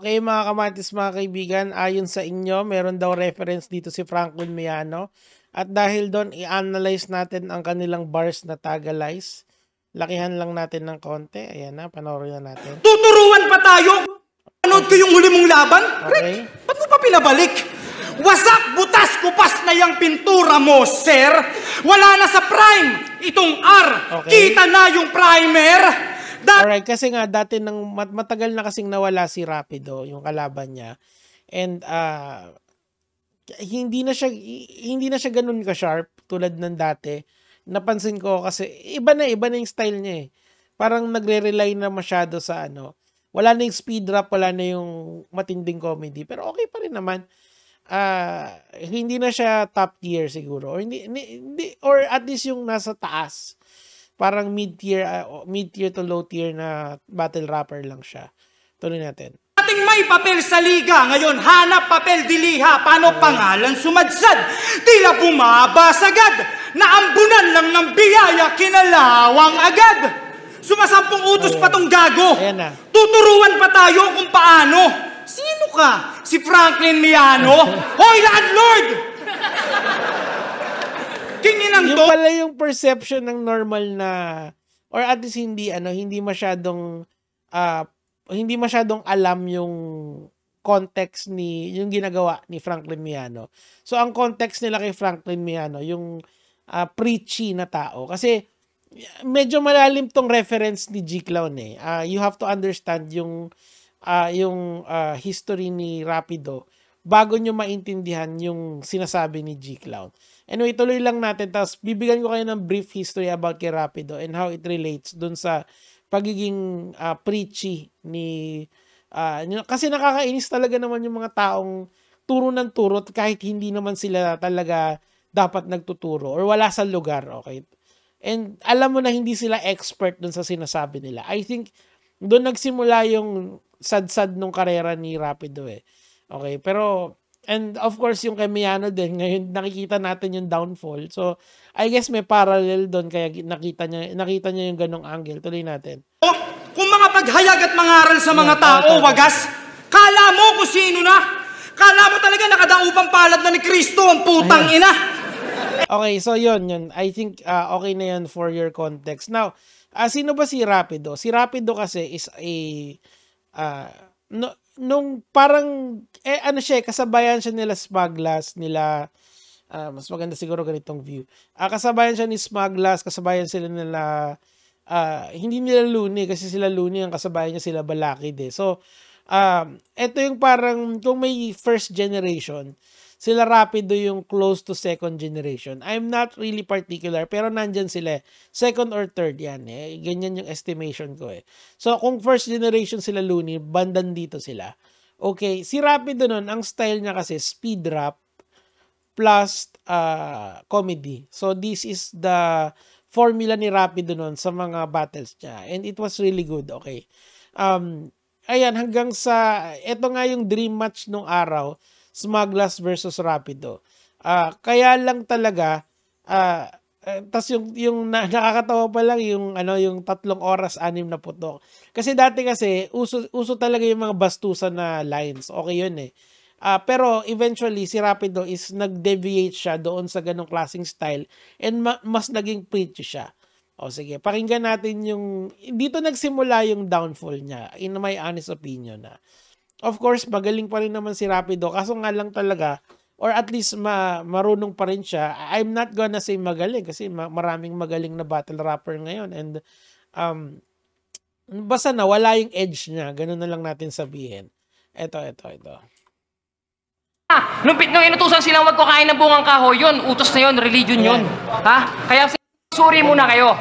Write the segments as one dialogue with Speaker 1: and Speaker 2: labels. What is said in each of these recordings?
Speaker 1: Okay, mga kamatis, mga kaibigan, ayon sa inyo, meron daw reference dito si Franklin Miano. At dahil doon, i-analyze natin ang kanilang bars na Tagalize. Lakihan lang natin ng konti. Ayan na, panoorin na natin.
Speaker 2: Tuturuan pa tayo? Panood ko yung huli mong laban?
Speaker 1: Okay.
Speaker 2: Rick, ba't mo pa pinabalik? Wasak, butas, kupas na yung pintura mo, sir. Wala na sa prime. Itong R,
Speaker 1: Okay.
Speaker 2: kita na yung primer.
Speaker 1: Alright, kasi nga dati nang matagal na kasing nawala si Rapido, yung kalaban niya. And hindi na siya ganun ka-sharp tulad ng dati. Napansin ko kasi iba na yung style niya eh. Parang nagre-rely na masyado sa ano. Wala na yung speed rap, wala na yung matinding comedy, pero okay pa rin naman. Hindi na siya top tier siguro, or hindi, or at least yung nasa taas. Parang mid-tier to low tier na battle rapper lang siya. Tuloy natin.
Speaker 2: Ating may papel sa liga, ngayon hanap papel diliha, paano pangalan sumadsad? Tila bumabasagad, naambunan lang ng biyaya, kinalawang agad. Sumasampung utos pa tong gago.
Speaker 1: Ayan na.
Speaker 2: Tuturuan pa tayo kung paano. Sino ka? Si Franklin Miano? Hoy, landlord! Kinginang
Speaker 1: Yung
Speaker 2: to.
Speaker 1: pala yung perception ng normal na, or at least hindi masyadong alam yung context yung ginagawa ni Franklin Miano. So ang context nila kay Franklin Miano, yung preachy na tao. Kasi medyo malalim tong reference ni G-Clown eh. You have to understand yung history ni Rapido bago nyo maintindihan yung sinasabi ni G-Clown. Anyway, tuloy lang natin. Tapos bibigyan ko kayo ng brief history about kay Rapido and how it relates dun sa pagiging preachy ni... kasi nakakainis talaga naman yung mga taong turo ng turo kahit hindi naman sila talaga dapat nagtuturo or wala sa lugar. Okay? And alam mo na hindi sila expert dun sa sinasabi nila. I think doon nagsimula yung sad-sad nung karera ni Rapido eh. Okay, pero and of course yung kay Miano din, ngayon nakikita natin yung downfall. So I guess may parallel doon kaya nakita niya yung ganong angle. Tuloy natin.
Speaker 2: Kung mga paghayag at mangaral sa mga tao, wagas, kala mo kung sino na? Kala mo talaga nakadaupang palad na ni Kristo ang putang ina?
Speaker 1: Okay, so yun. I think okay na yun for your context. Now, sino ba si Rapido? Si Rapido kasi is nung parang, kasabayan siya nila Smaglas, nila, mas maganda siguro ganitong view. Kasabayan siya ni Smaglas, kasabayan sila nila, hindi nila Looney, kasi sila Looney, ang kasabayan niya sila Balakid eh. So, ito yung parang, kung may first generation, sila Rapido yung close to second generation. I'm not really particular, pero nandyan sila. Second or third yan. Ganyan yung estimation ko eh. So, kung first generation sila Looney, bandan dito sila. Okay, si Rapido nun, ang style niya kasi speed rap plus comedy. So, this is the formula ni Rapido nun sa mga battles niya. And it was really good. Okay. Ayan, hanggang sa, eto nga yung dream match nung araw, Smaglas versus Rapido. Kaya lang talaga, tas yung nakakatawa pa lang yung 3 oras 6 na putok. Kasi dati uso talaga yung mga bastusan na lines. Okay yun eh. Pero eventually si Rapido is nag-deviate siya doon sa ganong klaseng style and mas naging preachy siya. O sige, pakinggan natin dito nagsimula yung downfall niya in my honest opinion na. Of course, magaling pa rin naman si Rapido. Kaso nga lang talaga, or at least marunong pa rin siya. I'm not gonna say magaling kasi maraming magaling na battle rapper ngayon. And basta nawala yung edge niya. Ganun na lang natin sabihin. Ito.
Speaker 3: Nung inutusan silang wag kukain ng bungang kahoy, yun, utos na yun, religion yun. Ha? Kaya suri muna kayo.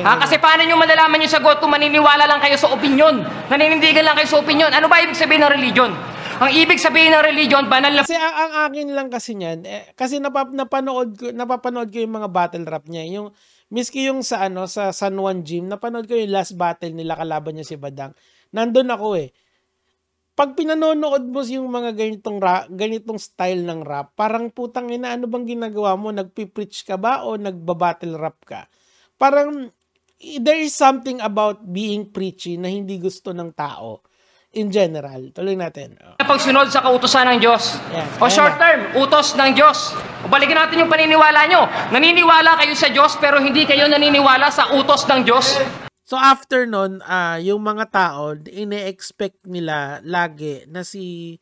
Speaker 3: Kasi paano nyo malalaman yung sagot kung maniniwala lang kayo sa opinion? Naninindigan lang kayo sa opinion. Ano ba ibig sabihin ng religion? Ang ibig sabihin ng religion, banal na...
Speaker 1: Kasi ang akin lang kasi niyan, kasi napapanood ko yung mga battle rap niya. Yung, miski yung sa San Juan Gym, napanood ko yung last battle nila, kalaban niya si Badang. Nandun ako eh. Pag pinanonood mo yung mga ganitong style ng rap, parang putang ina, ano bang ginagawa mo? Nagpipreach ka ba o nagbabattle rap ka? Parang there is something about being preachy na hindi gusto ng tao. in general. Tuloy natin.
Speaker 3: Pagsunod sa kautusan ng Diyos.
Speaker 1: Yan.
Speaker 3: O short term, utos ng Diyos. O balikin natin yung paniniwala nyo. Naniniwala kayo sa Diyos pero hindi kayo naniniwala sa utos ng Diyos.
Speaker 1: So after nun, yung mga tao, ine-expect nila lagi na si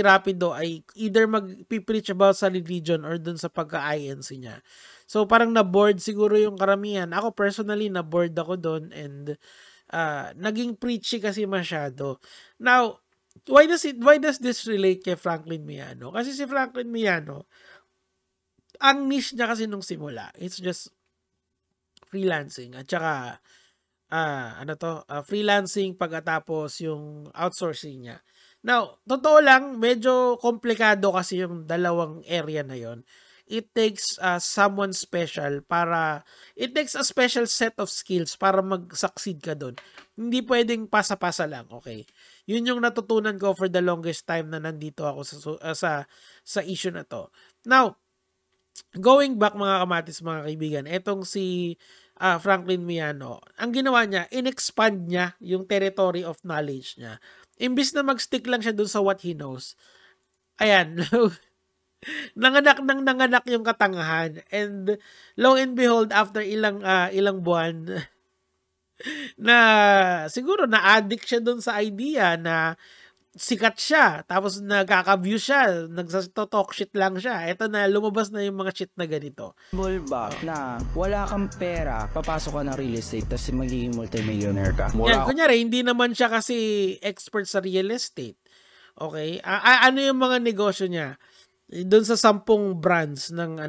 Speaker 1: Rapido ay either mag-preach about sa religion or dun sa pagka-INC niya. So parang na-bored siguro yung karamihan. Ako personally, na-bored ako dun and naging preachy kasi masyado. Now, why does this relate kay Franklin Miano? Kasi si Franklin Miano, ang niche niya kasi nung simula, it's just freelancing at saka freelancing pagkatapos yung outsourcing niya. Now, totoo lang, medyo komplikado kasi yung dalawang area na yon. It takes someone special it takes a special set of skills para mag-succeed ka doon. Hindi pwedeng pasa-pasa lang, okay? Yun yung natutunan ko for the longest time na nandito ako sa issue na to. Now, going back mga kamatis, mga kaibigan, etong si Franklin Miano, ang ginawa niya, in-expand niya yung territory of knowledge niya. Imbis na mag-stick lang siya dun sa what he knows, ayan, nanganak yung katangahan. And lo and behold, after ilang buwan, na siguro na-addict siya dun sa idea na sikat siya, tapos nagkaka-view siya, nagsa-talk shit lang siya. Eto na, lumabas na yung mga shit na ganito.
Speaker 4: Ba na wala kang pera, papasok ka ng real estate, tapos magiging multimillionaire ka.
Speaker 1: Yan, kunyari, hindi naman siya kasi expert sa real estate. Okay? Ano yung mga negosyo niya? Doon sa 10 brands ng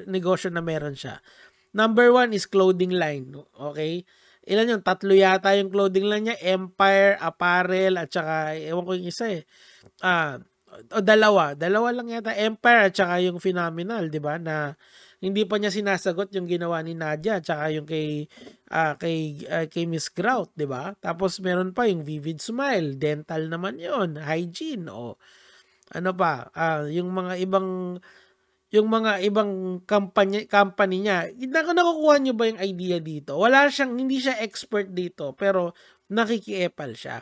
Speaker 1: negosyo na meron siya. Number 1 is clothing line. Okay? Ilan yung 3 yata yung clothing line niya, Empire, Apparel, at saka, ewan ko yung isa dalawa lang yata, Empire at saka yung Phenomenal, di ba? Na hindi pa niya sinasagot yung ginawa ni Nadia at saka yung kay Miss Grout, di ba? Tapos meron pa yung Vivid Smile, dental naman yon, hygiene, o ano pa, yung mga ibang company niya. Nakukuha niyo ba yung idea dito? Hindi siya expert dito, pero nakikiepal siya.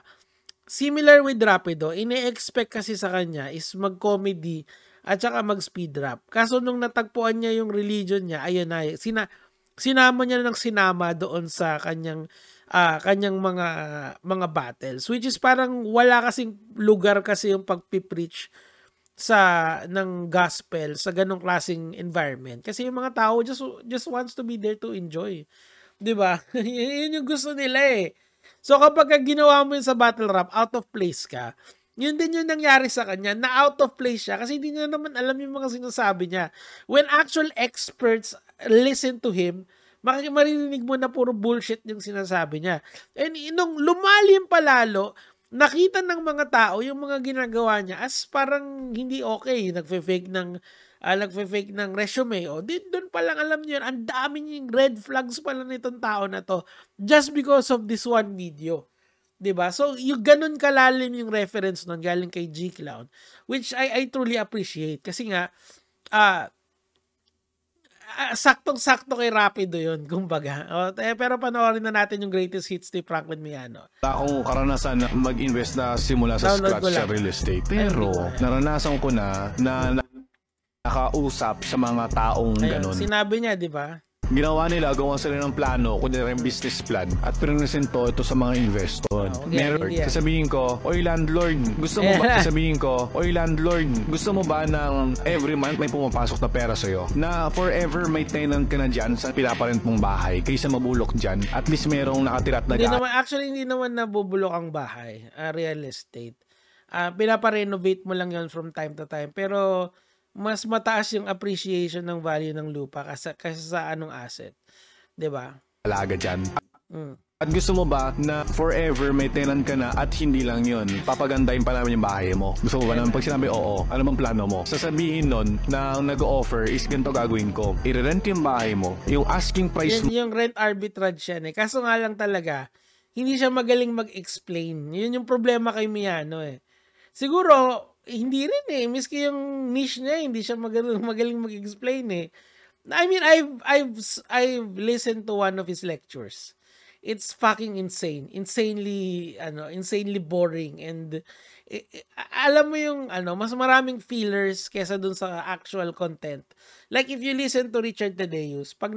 Speaker 1: Similar with Rapido, ine-expect kasi sa kanya is mag-comedy at saka mag-speed rap. Kaso nung natagpuan niya yung religion niya, ayun na, sinama niya ng sinama doon sa kanyang mga battles, which is parang wala kasing lugar kasi yung pagpipreach ng gospel sa ganong klaseng environment. Kasi yung mga tao just wants to be there to enjoy. 'Di ba? Yun yung gusto nila eh. So kapag ginawa mo yun sa battle rap, out of place ka. Yun din yung nangyari sa kanya, na out of place siya kasi hindi niya naman alam yung mga sinasabi niya. When actual experts listen to him, maririnig mo na puro bullshit yung sinasabi niya. And nung lumalim pa lalo, nakita ng mga tao yung mga ginagawa niya as parang hindi okay. Nagfe-fake ng resume. O, doon pa lang alam niyo yun, ang dami yung red flags pala nitong tao na to just because of this one video. 'Di ba? So, yung ganun kalalim yung reference nun galing kay G-Clown, which I truly appreciate kasi nga saktong-sakto kay Rapido yun, kumbaga. Pero panoorin na natin yung greatest hits ni Franklin Miano.
Speaker 5: Akong karanasan na mag-invest na simula sa scratch sa real estate. Pero naranasan ko na nakausap sa mga taong ganun.
Speaker 1: Sinabi niya, di ba?
Speaker 5: Ginawa nila, gawa sila ng plano, kundi rin business plan, at pinresento ito sa mga investor. Sasabihin ko, oy landlord, gusto mo ba? Sasabihin ko, oy landlord, gusto mo ba ng every month may pumapasok na pera sa'yo? Na forever may tenant ka na dyan sa pinaparent mong bahay, kaysa mabulok dyan, at least merong nakatirat na
Speaker 1: hindi naman nabubulok ang bahay, real estate. Pinaparenovate mo lang yon from time to time, pero mas mataas yung appreciation ng value ng lupa kasi sa anong asset. 'Di ba?
Speaker 5: Alaga dyan. At gusto mo ba na forever may tenant ka na at hindi lang yun, papagandahin pa namin yung bahay mo? Gusto mo ba naman pag sinabi oo, ano bang plano mo? Sasabihin nun na nag-offer is ganito gagawin ko. I-rent yung bahay mo, yung asking price mo.
Speaker 1: Yung rent arbitrage yan eh. Kaso nga lang talaga, hindi siya magaling mag-explain. Yun yung problema kay Miano eh. Siguro, hindi rin eh. Miski yung niche niya, hindi siya magaling mag-explain eh. I mean, I've listened to one of his lectures. it's fucking insane. Insanely boring. And alam mo yung mas maraming fillers kesa dun sa actual content. Like if you listen to Richard Tadeus, pag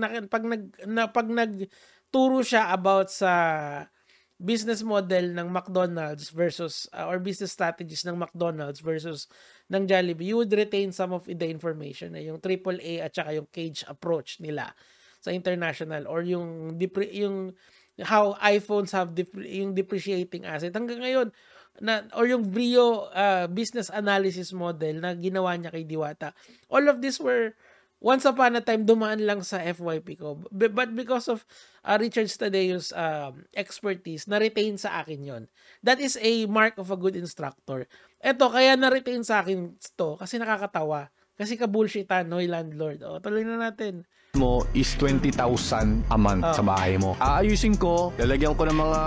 Speaker 1: nagturo siya about sa business model ng McDonald's versus or business strategies ng McDonald's versus ng Jollibee, you would retain some of the information, yung AAA at saka yung cage approach nila sa international, or yung how iPhones have yung depreciating asset hanggang ngayon, or yung Brio business analysis model na ginawa niya kay Diwata. All of this were once upon a time dumaan lang sa FYP ko. But because of Richard Tadeus' expertise, na-retain sa akin yon. That is a mark of a good instructor. Eto, kaya na-retain sa akin to kasi nakakatawa. Kasi ka-bullshitan, Hoy Landlord. O, tuloy na natin.
Speaker 5: Mo is 20,000 a month sa bahay mo. Aayusin ko, lalagyan ko ng mga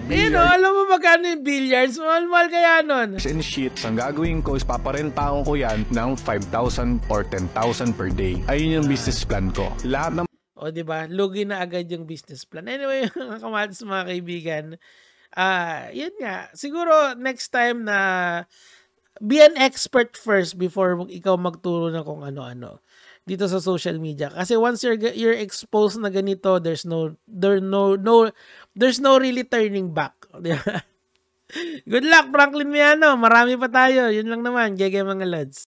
Speaker 5: billiards.
Speaker 1: Alam mo magkano yung billiards? Mahal kaya nun.
Speaker 5: And sheets, ang gagawin ko is paparentahan ko yan ng 5,000 or 10,000 per day. Ayun yung business plan ko. Lahat ng
Speaker 1: O, diba? Lugi na agad yung business plan. Anyway, mga kamatis, mga kaibigan, yun nga. Siguro, next time na be an expert first before ikaw magturo ng kung ano-ano dito sa social media. Kasi once you're exposed na ganito, there's no really turning back. Good luck, Franklin Miano. Marami pa tayo. Yun lang naman. Gege mga lads.